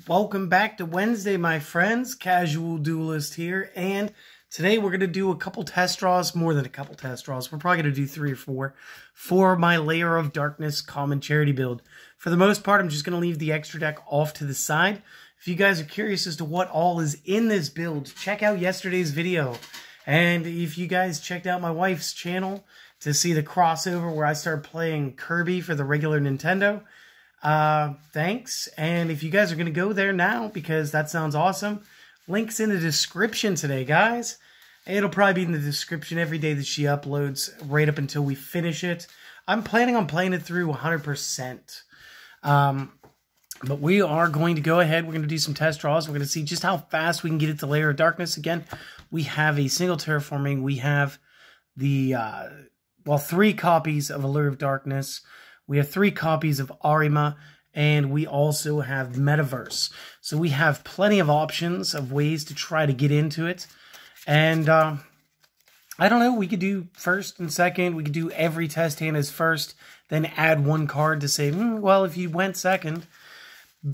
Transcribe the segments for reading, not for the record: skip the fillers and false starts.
Welcome back to Wednesday, my friends. Casual Duelist here, and today we're going to do a couple test draws, more than a couple test draws. We're probably going to do 3 or 4 for my Lair of Darkness common charity build. For the most part, I'm just going to leave the extra deck off to the side. If you guys are curious as to what all is in this build, check out yesterday's video. And if you guys checked out my wife's channel to see the crossover where I started playing Kirby for the regular Nintendo, thanks. And if you guys are going to go there now, because that sounds awesome, links in the description today, guys. It'll probably be in the description every day that she uploads right up until we finish it. I'm planning on playing it through 100%. But we are going to go ahead. We're going to do some test draws. We're going to see just how fast we can get it to Lair of Darkness. Again, we have a single terraforming. We have the, 3 copies of a Lair of Darkness. We have 3 copies of Arima, and we also have Metaverse. So we have plenty of options of ways to try to get into it. And I don't know, we could do first and second. We could do every test hand as first, then add 1 card to say, well, if you went second.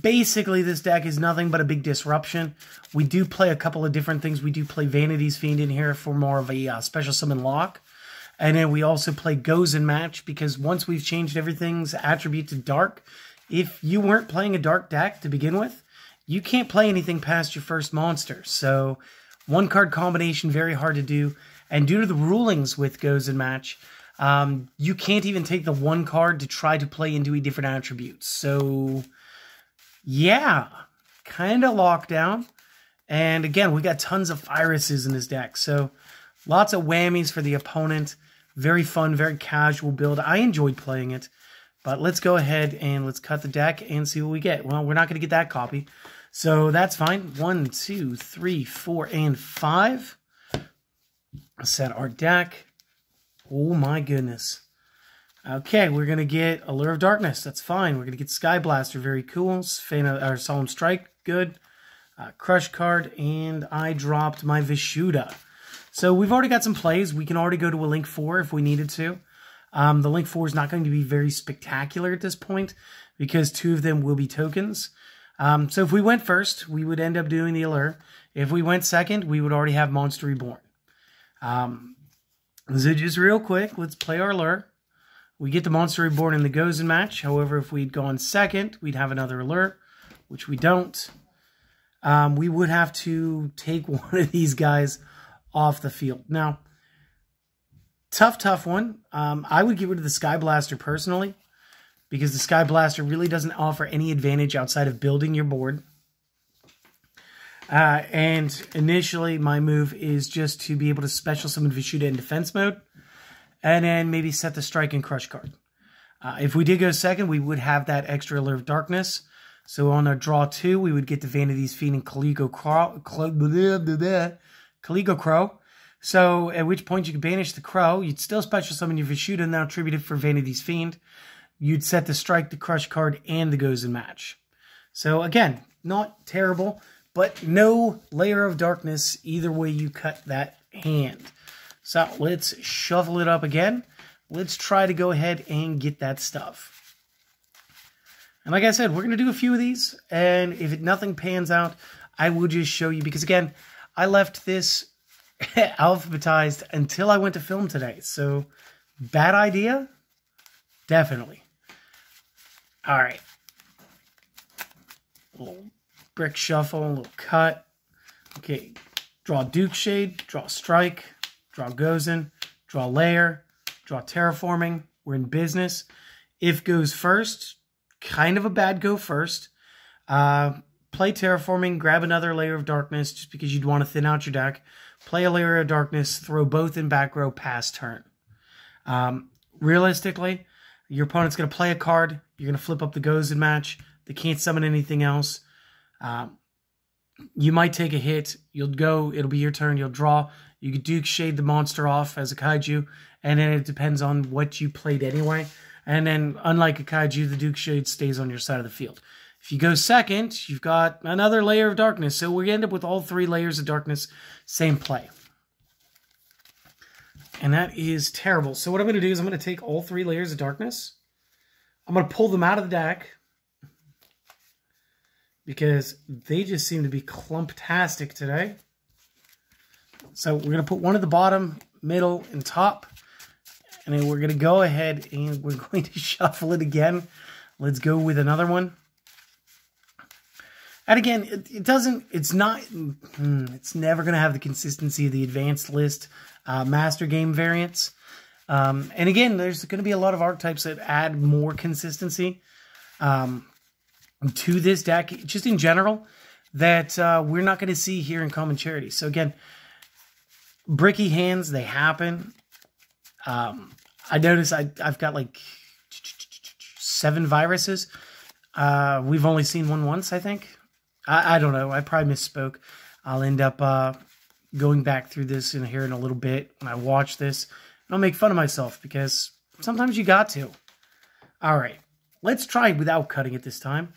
Basically, this deck is nothing but a big disruption. We do play a couple of different things. We do play Vanity's Fiend in here for more of a special summon lock. And then we also play Goes and Match, because once we've changed everything's attribute to dark, if you weren't playing a dark deck to begin with, you can't play anything past your first monster. So 1 card combination, very hard to do. And due to the rulings with Goes and Match, you can't even take the 1 card to try to play into a different attribute. So yeah, kind of locked down. And again, we got tons of viruses in this deck. So lots of whammies for the opponent. Very fun, very casual build. I enjoyed playing it. But let's go ahead and let's cut the deck and see what we get. Well, we're not going to get that copy. So that's fine. 1, 2, 3, 4, and 5. Set our deck. Oh my goodness. Okay, we're going to get a Lair of Darkness. That's fine. We're going to get Sky Blaster. Very cool. Solemn Strike. Good. Crush card. And I dropped my Vishuda. So we've already got some plays. We can already go to a Link 4 if we needed to. The Link 4 is not going to be very spectacular at this point, because 2 of them will be tokens. So if we went first, we would end up doing the Allure. If we went second, we would already have Monster Reborn. So just real quick, let's play our Allure. We get the Monster Reborn in the Goes and Match. However, if we'd gone second, we'd have another Allure, which we don't. We would have to take one of these guys off the field. Now, tough one. I would get rid of the Sky Blaster personally, because the Sky Blaster really doesn't offer any advantage outside of building your board. And initially, my move is just to be able to special summon Vishuda in defense mode, and then maybe set the Strike and Crush card. If we did go second, we would have that extra Lair of Darkness. So on our draw 2, we would get the Vanity's Fiend and Caligo Crow. So at which point you could banish the Crow. You'd still special summon your Vishuda, now attributed for Vanity's Fiend. You'd set the Strike, the Crush card, and the Goes and Match. So again, not terrible, but no Lair of Darkness either way you cut that hand. So let's shuffle it up again. Let's try to go ahead and get that stuff. And like I said, we're going to do a few of these. And if nothing pans out, I will just show you. Because again, I left this alphabetized until I went to film today. So bad idea? Definitely. All right. A little brick shuffle, a little cut. Okay. Draw Duke Shade, draw Strike. Draw Gozen, draw Lair, draw Terraforming. We're in business. If goes first, kind of a bad go first. Play Terraforming, grab another Lair of Darkness just because you'd want to thin out your deck. Play a Lair of Darkness, throw both in back row, pass turn. Realistically, your opponent's going to play a card. You're going to flip up the Goes and Match. They can't summon anything else. You might take a hit. You'll go. It'll be your turn. You'll draw. You could Duke Shade the monster off as a Kaiju, and then it depends on what you played anyway. And then, unlike a Kaiju, the Duke Shade stays on your side of the field. If you go second, you've got another Lair of Darkness. So we end up with all 3 layers of darkness, same play. And that is terrible. So what I'm going to do is I'm going to take all 3 layers of darkness. I'm going to pull them out of the deck. because they just seem to be clumptastic today. So we're going to put one at the bottom, middle, and top. And then we're going to go ahead and we're going to shuffle it again. Let's go with another one. And again, it's never going to have the consistency of the advanced list master game variants. And again, there's going to be a lot of archetypes that add more consistency to this deck, just in general, that we're not going to see here in Common Charity. So again, bricky hands, they happen. I notice I've got like 7 viruses. We've only seen one once, I think. I don't know. I probably misspoke. I'll end up going back through this here in a little bit when I watch this. And I'll make fun of myself because sometimes you got to. All right. Let's try without cutting it this time.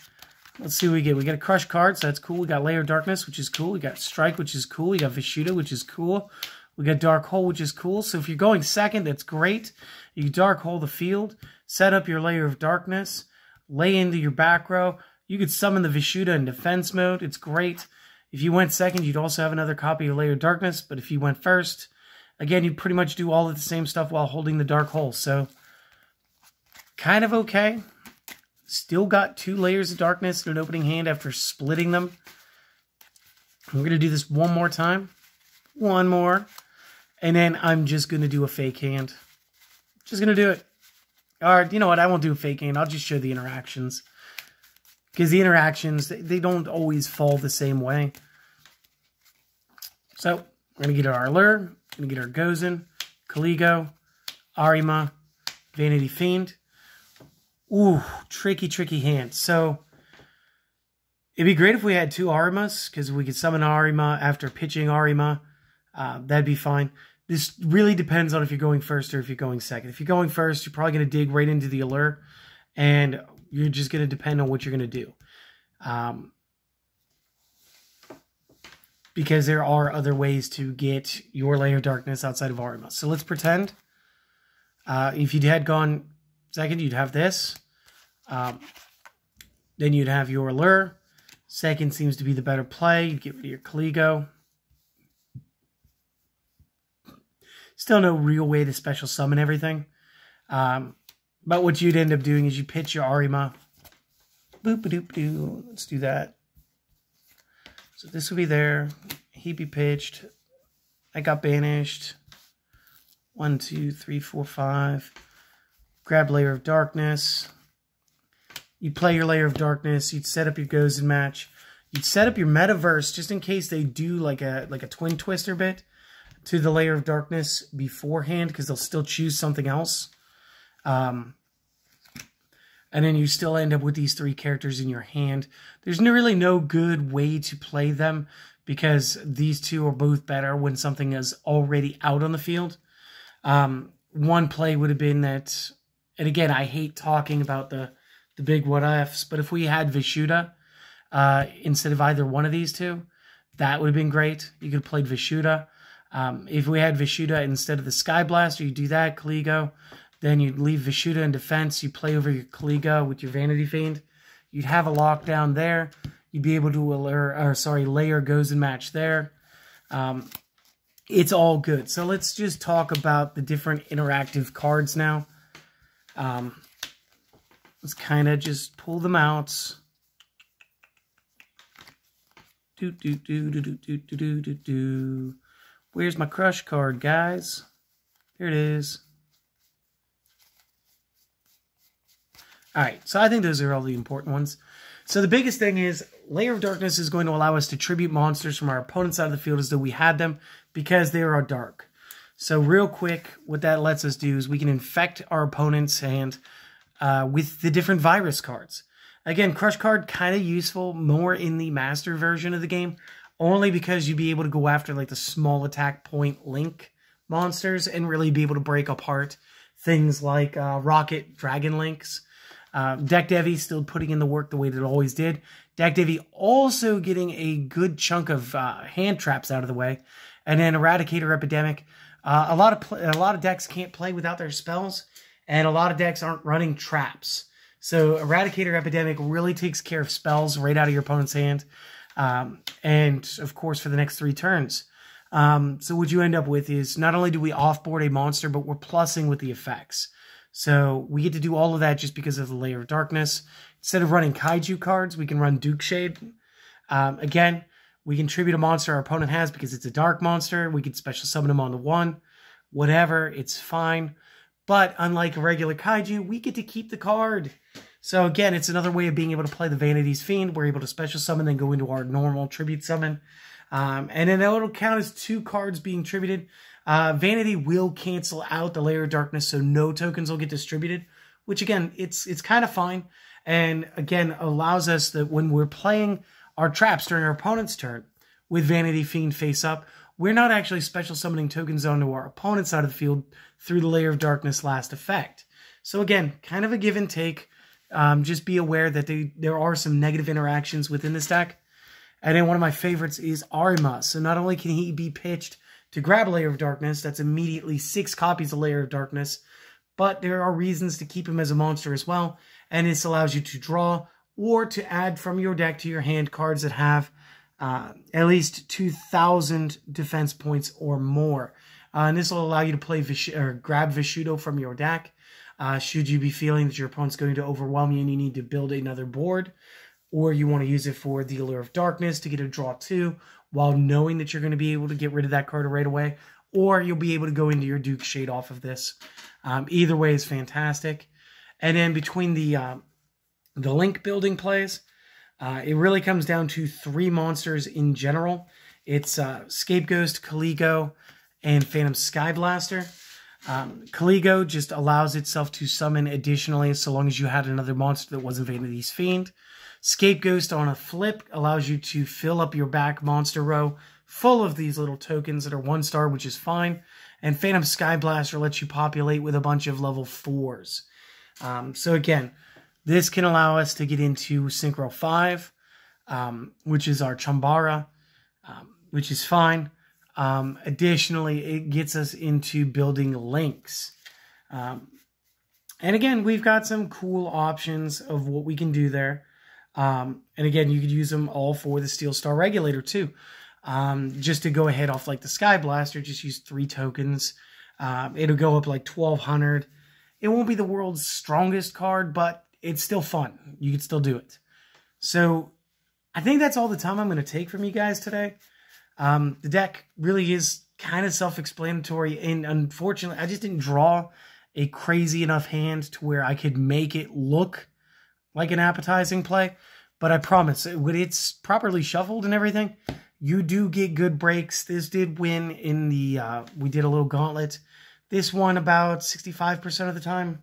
Let's see what we get. We got a Crush card, so that's cool. We got Lair of Darkness, which is cool. We got Strike, which is cool. We got Vishuda, which is cool. We got Dark Hole, which is cool. So if you're going second, that's great. You can Dark Hole the field, set up your Lair of Darkness, lay into your back row. You could summon the Vishuda in defense mode. It's great. If you went second, you'd also have another copy of Lair of Darkness. But if you went first, again, you'd pretty much do all of the same stuff while holding the Dark Hole. So, kind of okay. Still got 2 Layers of Darkness in an opening hand after splitting them. We're going to do this one more time. One more. And then I'm just going to do a fake hand. Just going to do it. All right, you know what? I won't do a fake hand. I'll just show the interactions. Because the interactions, they don't always fall the same way. So, we're going to get our Allure. We're going to get our Gozen, Kaligo, Arima, Vanity Fiend. Ooh, tricky, tricky hand. So, it'd be great if we had 2 Arimas, because we could summon Arima after pitching Arima. That'd be fine. This really depends on if you're going first or if you're going second. If you're going first, you're probably going to dig right into the Allure, and you're just going to depend on what you're going to do. Because there are other ways to get your Lair of Darkness outside of Arima. So let's pretend if you had gone second, you'd have this. Then you'd have your Allure. Second seems to be the better play. You'd get rid of your Kaligo. Still no real way to special summon everything. But what you'd end up doing is you pitch your Arima. Boop-a-doop-doo. Let's do that. So this would be there. He'd be pitched. I got banished. 1, 2, 3, 4, 5. Grab Lair of Darkness. You'd play your Lair of Darkness. You'd set up your Gozen match. You'd set up your Metaverse just in case they do like a Twin Twister bit to the Lair of Darkness beforehand, because they'll still choose something else. And then you still end up with these 3 characters in your hand. There's really no good way to play them, because these 2 are both better when something is already out on the field. One play would have been that, and again, I hate talking about the big what-ifs, but if we had Vishuda instead of either one of these 2, that would have been great. You could have played Vishuda. If we had Vishuda instead of the Sky Blaster, you do that, Kaligo. Then you'd leave Vishuda in defense. You play over your Kaligo with your Vanity Fiend. You'd have a lockdown there. You'd be able to Lair Gozen match there. It's all good. So let's just talk about the different interactive cards now. Let's kind of just pull them out. Where's my Crush card, guys? There it is. Alright, so I think those are all the important ones. So the biggest thing is, Lair of Darkness is going to allow us to tribute monsters from our opponent's side of the field as though we had them, because they are dark. So real quick, what that lets us do is we can infect our opponent's hand with the different virus cards. Again, Crush card, kind of useful, more in the master version of the game, only because you'd be able to go after like the small attack point link monsters and really be able to break apart things like Rocket Dragon Links. Deck Devi still putting in the work the way that it always did. Deck Devi also getting a good chunk of hand traps out of the way. And then Eradicator Epidemic. A lot of decks can't play without their spells, and a lot of decks aren't running traps. So Eradicator Epidemic really takes care of spells right out of your opponent's hand. And, of course, for the next 3 turns. So what you end up with is not only do we offboard a monster, but we're plussing with the effects. So we get to do all of that just because of the Lair of Darkness. Instead of running Kaiju cards, we can run Duke Shade. Again, we can tribute a monster our opponent has because it's a dark monster. We can special summon him on the 1. Whatever, it's fine. But unlike a regular Kaiju, we get to keep the card. So again, it's another way of being able to play the Vanity's Fiend. We're able to special summon, then go into our normal tribute summon. And then it'll count as 2 cards being tributed. Vanity will cancel out the Lair of Darkness, so no tokens will get distributed, which again, it's kind of fine. And again, allows us that when we're playing our traps during our opponent's turn with Vanity Fiend face up, we're not actually special summoning tokens onto our opponent's side of the field through the Lair of Darkness last effect. So again, kind of a give and take. Just be aware that there are some negative interactions within this deck. And then one of my favorites is Arima. So not only can he be pitched to grab a Lair of Darkness, that's immediately 6 copies of Lair of Darkness, but there are reasons to keep him as a monster as well. And this allows you to draw or to add from your deck to your hand cards that have at least 2,000 defense points or more. And this will allow you to play grab Vishudo from your deck. Should you be feeling that your opponent's going to overwhelm you and you need to build another board, or you want to use it for the Lair of Darkness to get a draw 2 while knowing that you're going to be able to get rid of that card right away, or you'll be able to go into your Duke Shade off of this. Either way is fantastic. And then between the link building plays, it really comes down to 3 monsters in general. It's Scapegoat, Caligo, and Phantom Skyblaster. Caligo just allows itself to summon additionally so long as you had another monster that wasn't Vanity's Fiend. Scapegoat on a flip allows you to fill up your back monster row full of these little tokens that are 1-star, which is fine. And Phantom Skyblaster lets you populate with a bunch of level 4s. So again, this can allow us to get into Synchro 5, which is our Chambara, which is fine. Additionally, it gets us into building links. And again, we've got some cool options of what we can do there. And again, you could use them all for the Steel Star Regulator too. Just to go ahead off like the Sky Blaster, just use 3 tokens. It'll go up like 1,200. It won't be the world's strongest card, but it's still fun. You can still do it. So I think that's all the time I'm going to take from you guys today. The deck really is kind of self-explanatory, and unfortunately, I just didn't draw a crazy enough hand to where I could make it look like an appetizing play. But I promise, when it's properly shuffled and everything, you do get good breaks. This did win in the, we did a little gauntlet. This won about 65% of the time.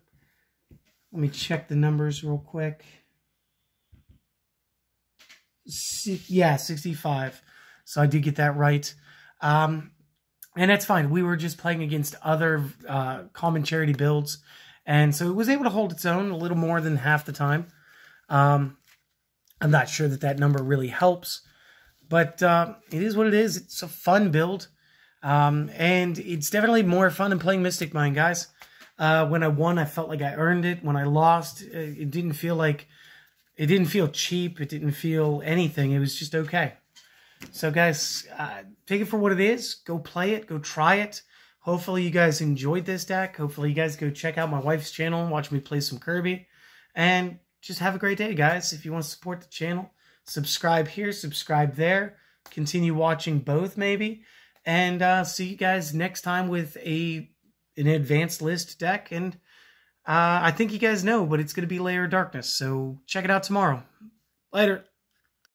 Let me check the numbers real quick. Yeah, 65. So I did get that right. And that's fine. We were just playing against other common charity builds. And so it was able to hold its own a little more than half the time. I'm not sure that that number really helps. But it is what it is. It's a fun build. And it's definitely more fun than playing Mystic Mine, guys. When I won, I felt like I earned it. When I lost, it didn't feel like... It didn't feel cheap. It didn't feel anything. It was just okay. So, guys, take it for what it is. Go play it. Go try it. Hopefully, you guys enjoyed this deck. Hopefully, you guys go check out my wife's channel and watch me play some Kirby. And just have a great day, guys. If you want to support the channel, subscribe here, subscribe there. Continue watching both, maybe. And see you guys next time with an advanced list deck. And I think you guys know, but it's going to be Lair of Darkness. So check it out tomorrow. Later.